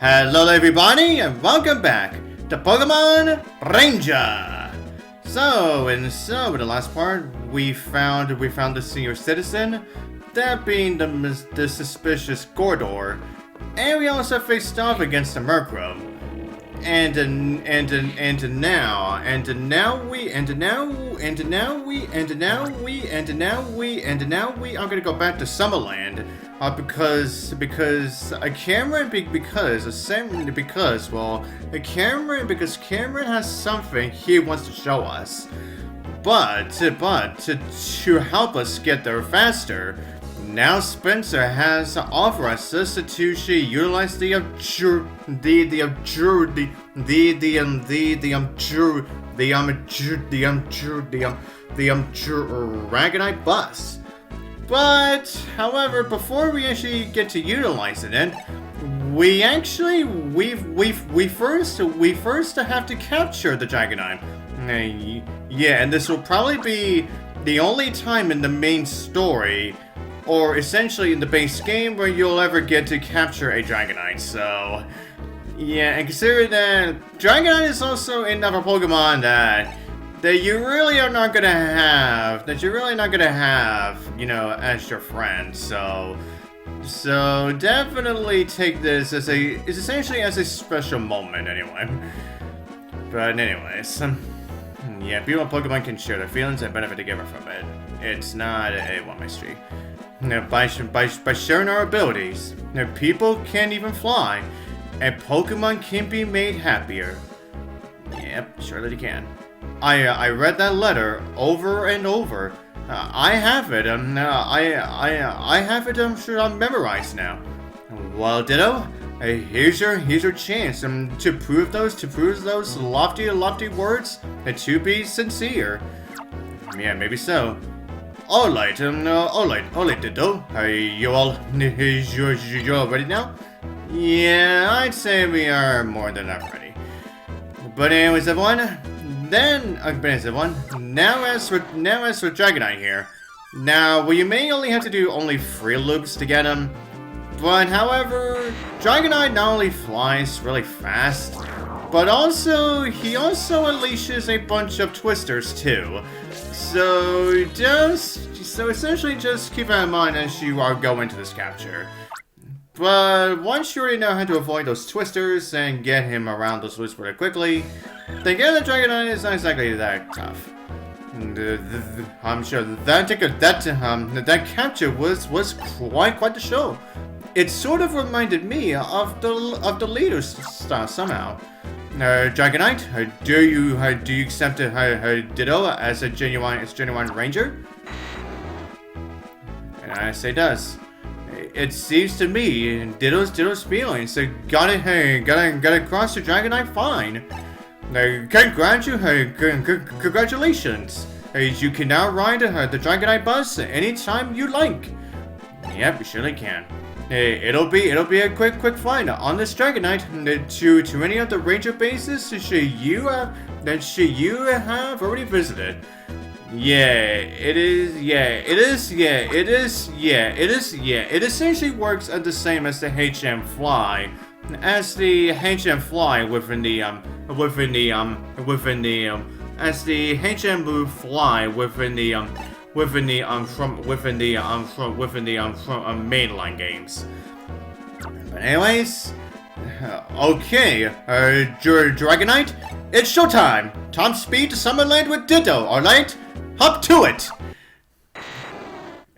Hello everybody and welcome back to Pokemon Ranger! So in the last part, we found the senior citizen, that being the suspicious Gordor, and we also faced off against the Murkrow. And now we are gonna go back to Summerland, because Cameron has something he wants to show us. But to help us get there faster, now Spencer has authorized us to utilize the Dragonite Bus. But, however, before we actually get to utilizing it, we first have to capture the Dragonite. Yeah, and this will probably be the only time in the main story, or essentially in the base game, where you'll ever get to capture a Dragonite. So, yeah, and consider that Dragonite is also another Pokemon that you really are not gonna have, you know, as your friend. So definitely take this as essentially as a special moment, anyway. But anyways, yeah, people and Pokemon can share their feelings and benefit together from it. It's not a one-way street. By sharing our abilities, people can even fly, and Pokemon can be made happier. Yep, surely they can. I read that letter over and over. I have it. I have it. I'm sure I'm memorized now. Well, Ditto, here's your chance to prove those lofty words to be sincere. Yeah, maybe so. Alright, Ditto. You all ready now? Yeah, I'd say we are more than enough ready. But anyways, everyone. Now as for Dragonite here. Now, well, you may only have to do only 3 loops to get him. But however, Dragonite not only flies really fast, but he also unleashes a bunch of twisters too. So essentially just keep that in mind as you are going to this capture. But once you already know how to avoid those twisters and get him around those loops really quickly, then getting the Dragonite is not exactly that tough. I'm sure that capture was quite the show. It sort of reminded me of the leader's style somehow. Dragonite, do you accept Ditto as a genuine ranger? And I say does. It seems to me Ditto's feelings gotta cross the Dragonite fine. Congratulations! You can now ride the Dragonite Bus anytime you like. Yep, you surely can. It'll be a quick flight on this Dragonite to any of the ranger bases that you have already visited. It essentially works the same as the HM Fly, within the mainline games. But anyways, okay, Dragonite, it's showtime. Top speed to Summerland with Ditto. All right, hop to it.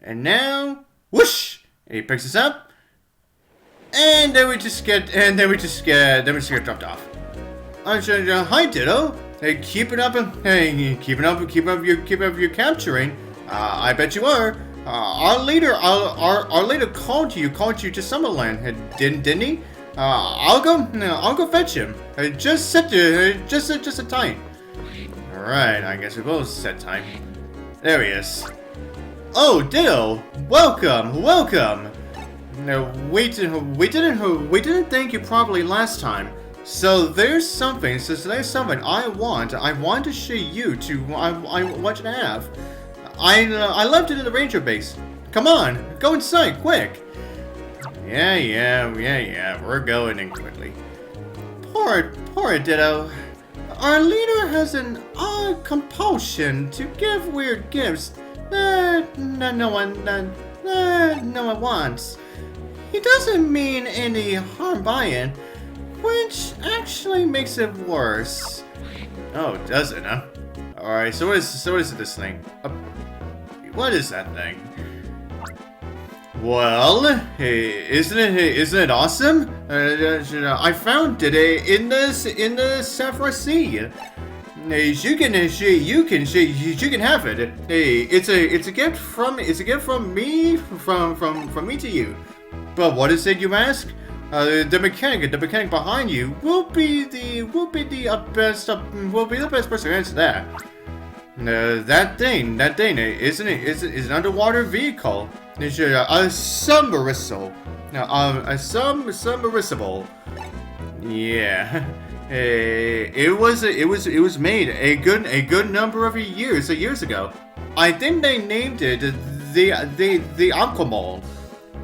And now, whoosh! He picks us up, and then we just get dropped off. Hi, Ditto. Hey, keep up your capturing. I bet you are. Our leader called you to Summerland, didn't he? I'll go fetch him. Just sit tight. All right, I guess we both sit tight. There he is. Oh, Ditto, welcome. No, we didn't thank you properly last time. So there's something I want to show you I want you to have. I left it in the ranger base. Come on, go inside, quick. Yeah, we're going in quickly. Poor Ditto. Our leader has an odd compulsion to give weird gifts that no one wants. He doesn't mean any harm by it, which actually makes it worse. Oh, does it, huh? Alright, so what is this thing? What is that thing? Well, hey, isn't it awesome? I found it in the Sapphire Sea. Hey, you can have it. Hey, it's a gift from me to you. But what is it, you ask? The mechanic behind you will be the best person to answer that. That thing, isn't it? Is an underwater vehicle. It's a submersible. A submersible. Yeah. It was made a good number of years ago. I think they named it the Aquamole.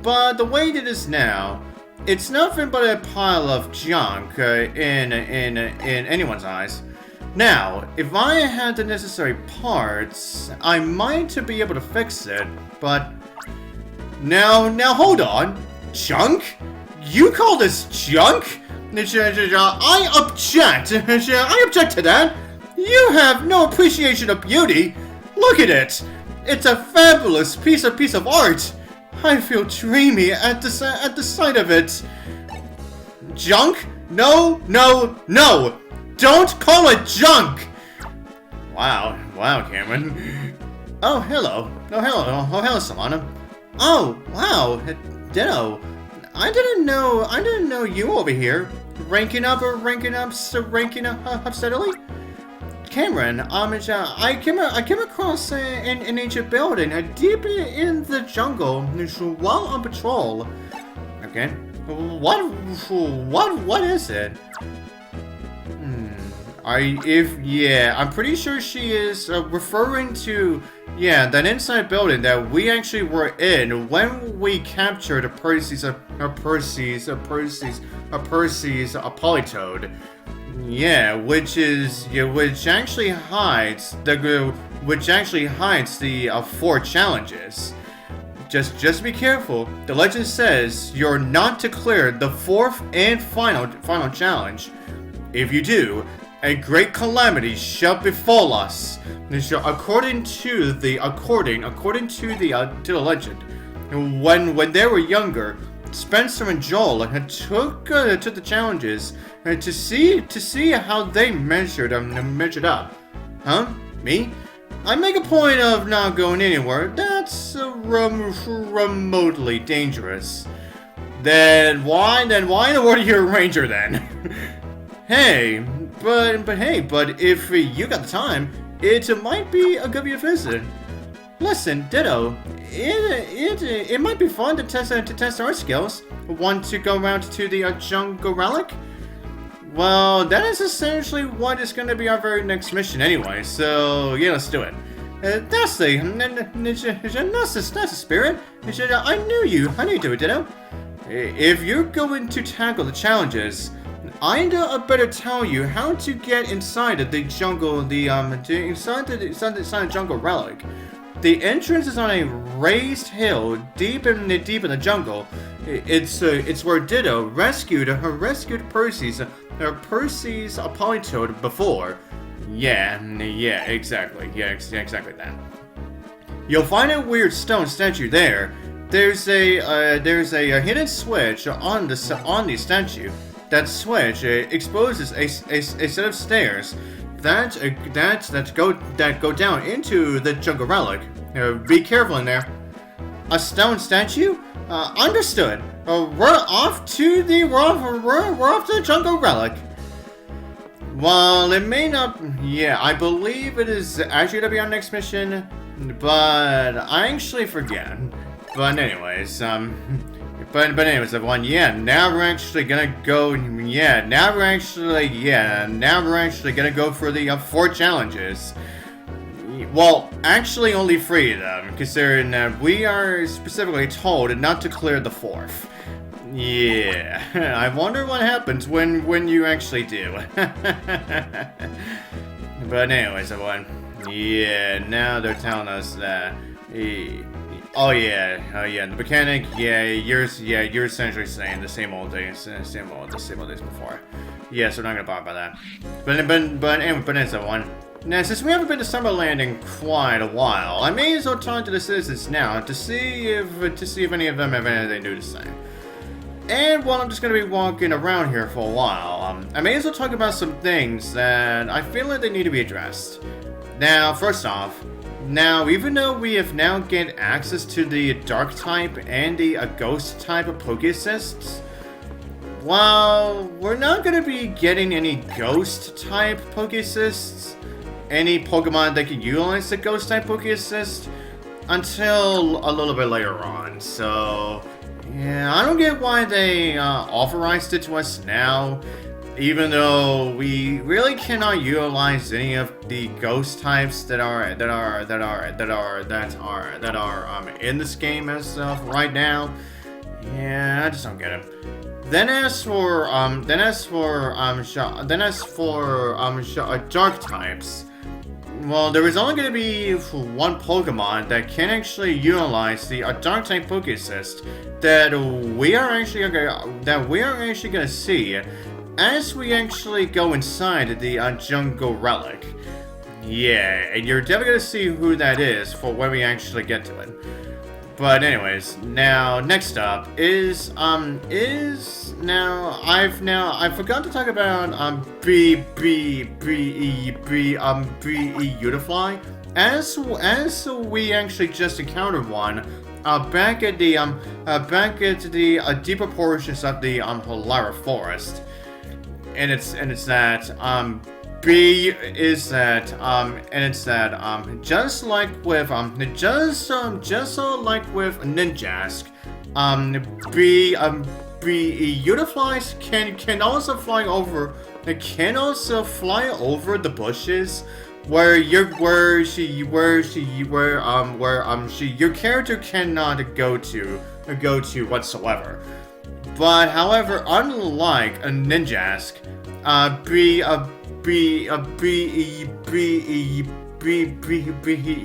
But the way it is now, it's nothing but a pile of junk in anyone's eyes. Now, if I had the necessary parts, I might be able to fix it, but... Now hold on. Junk? You call this junk? I object! I object to that! You have no appreciation of beauty! Look at it! It's a fabulous piece of art! I feel dreamy at the sight of it. Junk? No! Don't call it junk! Wow, Cameron. Oh, hello, Solana. Oh, wow, Ditto. I didn't know you over here. Ranking up steadily? Cameron, I came across an ancient building deep in the jungle while on patrol. Okay. What is it? I'm pretty sure she is referring to, that inside building that we actually were in when we captured a Percy's Polytoad. Yeah, which actually hides the 4 challenges. Just be careful. The legend says you're not to clear the 4th and final challenge. If you do, a great calamity shall befall us. According to the legend, when they were younger, Spencer and Joel took the challenges to see how they measured up. Huh? Me? I make a point of not going anywhere that's remotely dangerous. Then why in the world are you a ranger then? But if you got the time, it might be a good visit. Listen, Ditto, it might be fun to test our skills. Want to go around to the Jungle Relic? Well, that is essentially what is going to be our very next mission anyway, so yeah, let's do it. That's the spirit. I knew you do it, Ditto. If you're going to tackle the challenges, I'd better tell you how to get inside the jungle, inside the Jungle Relic. The entrance is on a raised hill deep in the jungle. It's where Ditto rescued Percy's Polytoad before. Yeah, exactly that. You'll find a weird stone statue there. There's a hidden switch on the statue. That switch exposes a set of stairs that go down into the Jungle Relic. Be careful in there. A stone statue? Understood. We're off to the Jungle Relic. Well, it may not. Yeah, I believe it is actually to be our next mission, but I actually forget. But anyways, everyone, now we're actually gonna go, now we're actually gonna go for the 4 challenges. Well, actually only 3 of them, considering we are specifically told not to clear the 4th. Yeah, I wonder what happens when you actually do. But anyways, everyone. Yeah, now they're telling us that. Oh yeah, the mechanic. Yeah, you're essentially saying the same old days, the same old days before. Yeah, so we're not gonna bother about that. But anyways, everyone. Now, since we haven't been to Summerland in quite a while, I may as well talk to the citizens now to see if any of them have anything new to say. And while I'm just gonna be walking around here for a while, I may as well talk about some things that I feel like they need to be addressed. Now, first off, even though we have now gained access to the Dark type and the Ghost type of Pokéassists, while we're not gonna be getting any Ghost type Pokéassists, any Pokemon that can utilize the Ghost type Pokéassist, until a little bit later on, so... Yeah, I don't get why they authorized it to us now, even though we really cannot utilize any of the ghost types that are in this game as of right now. Yeah, I just don't get it. Then as for dark types. Well, there is only going to be one Pokemon that can actually utilize the Dark type Pokéassist that we are actually going to see as we actually go inside the Jungle Relic. Yeah, and you're definitely going to see who that is for when we actually get to it. But anyways, now next up is I forgot to talk about Beautifly, as we actually just encountered one back at the deeper portions of the Hilara Forest, and it's that just like with Ninjask, Beautiflies can also fly over the bushes where your character cannot go to whatsoever. But however, unlike a Ninjask,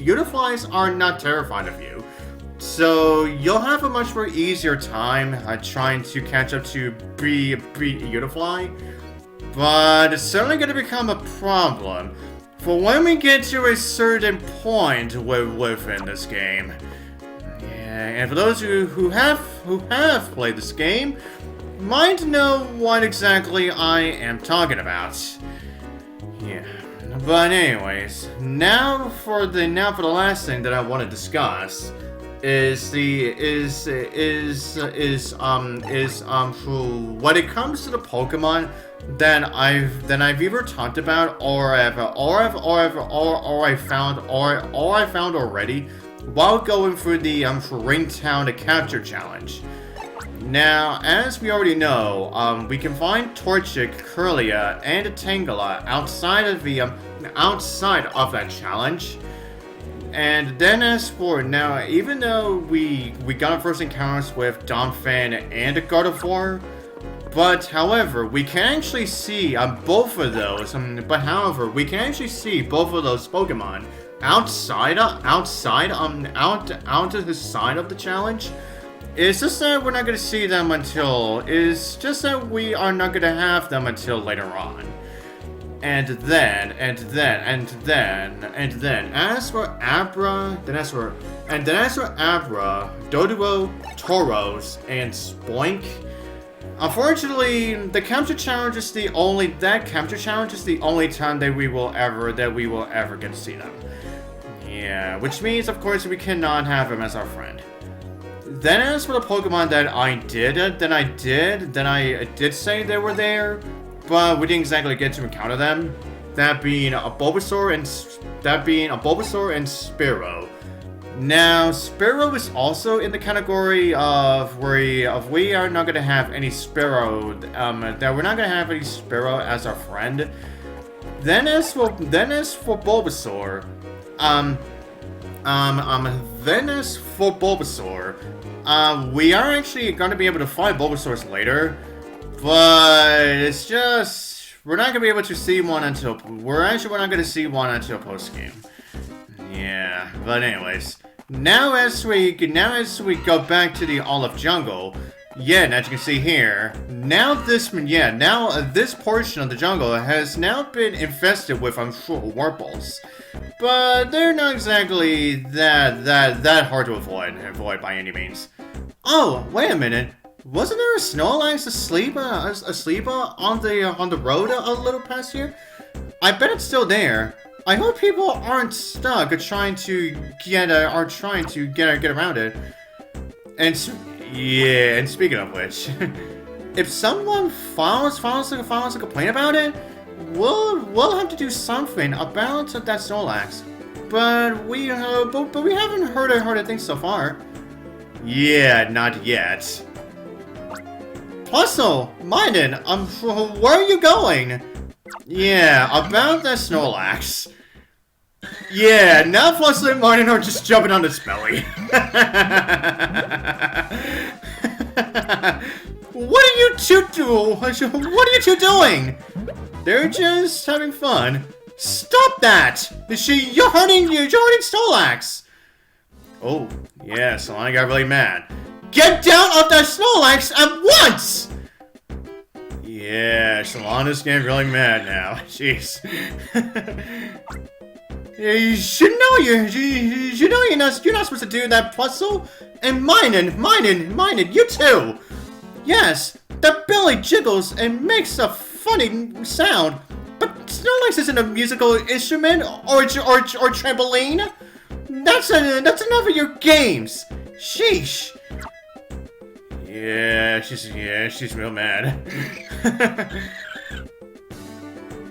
Beautiflies are not terrified of you. So you'll have a much more easier time trying to catch up to Beautifly. But it's certainly going to become a problem for when we get to a certain point within this game. Yeah, and for those who have played this game, might know what exactly I am talking about. Yeah. But anyways, now for the last thing that I want to discuss is when it comes to the Pokemon that I've either talked about or I found already while going through the Ringtown Capture Challenge. Now, as we already know, we can find Torchic, Kirlia, and Tangela outside of that challenge. And then as for now, even though we got our first encounters with Donphan and Gardevoir, but however, we can actually see both of those. We can actually see both of those Pokemon outside to the side of the challenge. It's just that we're not going to see them until. It's just that we are not going to have them until later on. And then, as for Abra, Doduo, Tauros, and Spoink. Unfortunately, the capture challenge is the only time that we will ever get to see them. Yeah, which means, of course, we cannot have them as our friend. Then as for the Pokemon that I did say they were there, but we didn't exactly get to encounter them. That being a Bulbasaur and Spearow. Now, Spearow is also in the category of we are not going to have any Spearow. That we're not going to have any Spearow as our friend. Then as for Bulbasaur, We are actually going to be able to find Bulbasaur's later, but it's just we're not going to be able to see one until we're not going to see one until post game. Yeah, but anyways, now as we go back to the Olive Jungle, yeah, and as you can see here, now this portion of the jungle has now been infested with Wurples. But they're not exactly that hard to avoid by any means. Oh, wait a minute. Wasn't there a Snorlax asleep on the road a little past here? I bet it's still there. I hope people aren't stuck trying to get around it. And speaking of which, if someone files a complaint about it, we'll have to do something about that Snorlax, but we haven't heard a thing so far. Yeah, not yet. Plusle, Minun, where are you going? Yeah, about that Snorlax. Yeah, now Plusle and Minun are just jumping on its belly. What are you two doing? They're just having fun. Stop that! You're hurting Snorlax! Oh, yeah, Solana got really mad. Get down off that Snorlax at once! Yeah, Solana's getting really mad now. Jeez. You should know you're not supposed to do that, Plusle. And Minun, you too! Yes, the belly jiggles and makes a funny sound, but Snorlax isn't a musical instrument or trampoline. That's enough of your games. Sheesh. Yeah, she's real mad.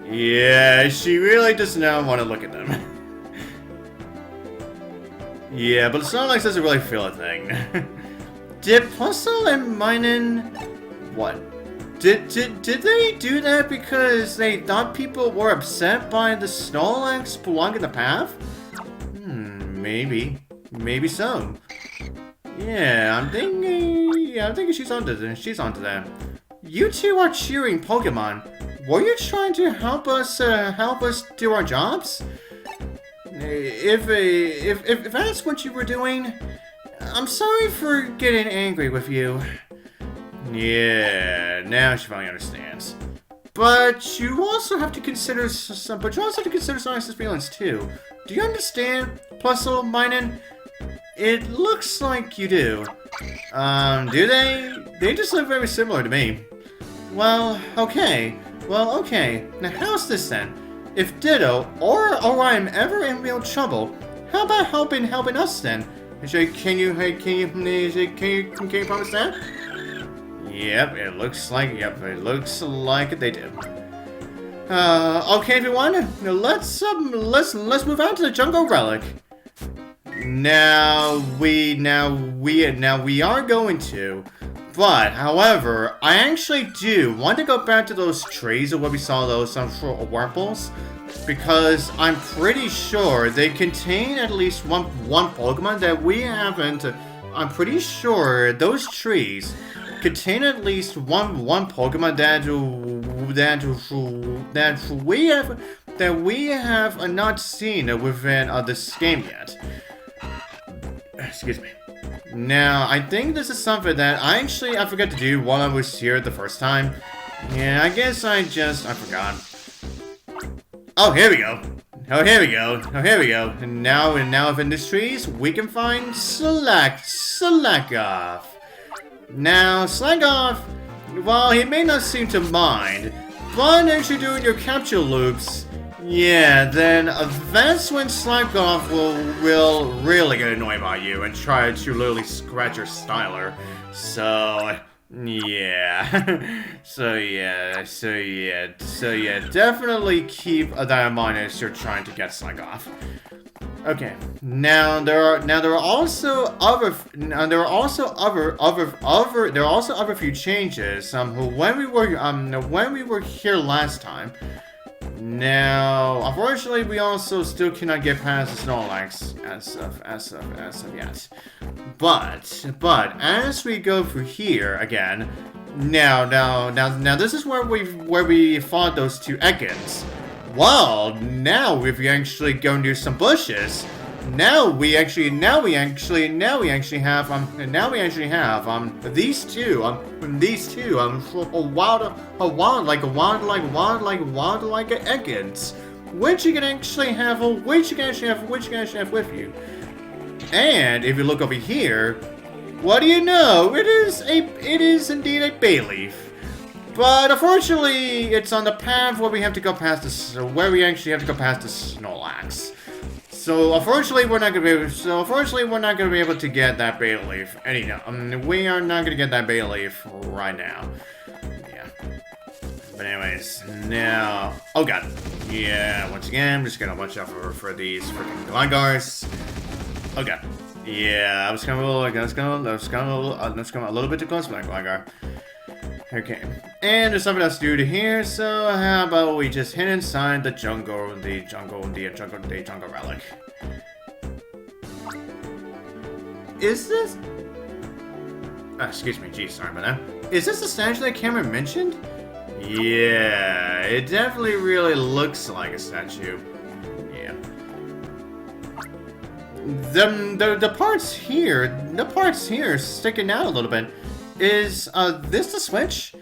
Yeah, she really does not want to look at them. Yeah, but Snorlax doesn't really feel a thing. Did Plusle and Minun... What? Did they do that because they thought people were upset by the Snorlax blocking the path? Maybe so. Yeah, I'm thinking she's onto that. You two are cheering Pokemon. Were you trying to help us do our jobs? If that's what you were doing, I'm sorry for getting angry with you. Yeah, now she finally understands. But you also have to consider Snorlax's feelings too. Do you understand, Plusle, Minun? It looks like you do. Do they? They just look very similar to me. Well, okay. Now how's this then? If Ditto or I'm ever in real trouble, how about helping us then? Can you promise that? Yep, it looks like they do. Okay, everyone, now let's move on to the Jungle Relic. Now we are going to, but however, I actually do want to go back to those trees where we saw those Wurples, because I'm pretty sure they contain at least one Pokemon that we haven't. I'm pretty sure those trees contain at least one Pokemon that we have not seen within this game yet. Excuse me. Now, I think this is something that I forgot to do while I was here the first time. Yeah, I guess I forgot. Oh, here we go. And now within these trees, we can find Slakoth. Now, Slakoth, while he may not seem to mind, but as you're doing your capture loops, yeah, then that's when Slakoth will really get annoyed by you and try to literally scratch your styler. So, yeah. So yeah, definitely keep that in mind as you're trying to get Slakoth. Okay. Now there are also other few changes. When we were here last time. Now, unfortunately, we also still cannot get past the Snorlax as of yet. But as we go through here again, now this is where we fought those two Ekans. Well, now we've actually gone through some bushes. Now we actually have these two a wild Ekans, which you can actually have with you. And if you look over here, what do you know? It is indeed a Bayleaf. But unfortunately, it's on the path where we have to go past the Snorlax. So unfortunately, we're not gonna be able to get that Bayleaf. We are not gonna get that Bayleaf right now. Yeah. But anyways, now, oh god, yeah. Once again, I'm just gonna watch out for these freaking Glygars. Oh god, yeah. I was coming a little bit too close for that Gligar. Okay, and there's something else to do here, so how about we just hit inside the Jungle Relic. Is this... excuse me, geez, sorry about that. Is this the statue that Cameron mentioned? Yeah, it definitely really looks like a statue. Yeah. The parts here sticking out a little bit. Is this the switch?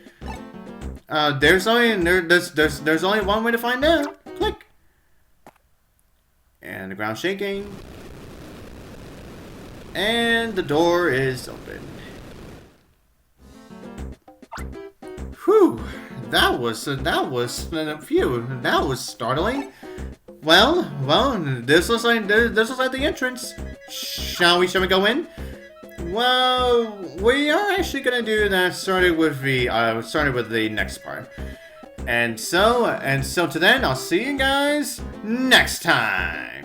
There's only one way to find out. Click. And the ground's shaking. And the door is open. Whew. That was startling. Well, this looks like the entrance. Shall we go in? Well, we are actually gonna do that started with the next part. And so to then, I'll see you guys next time.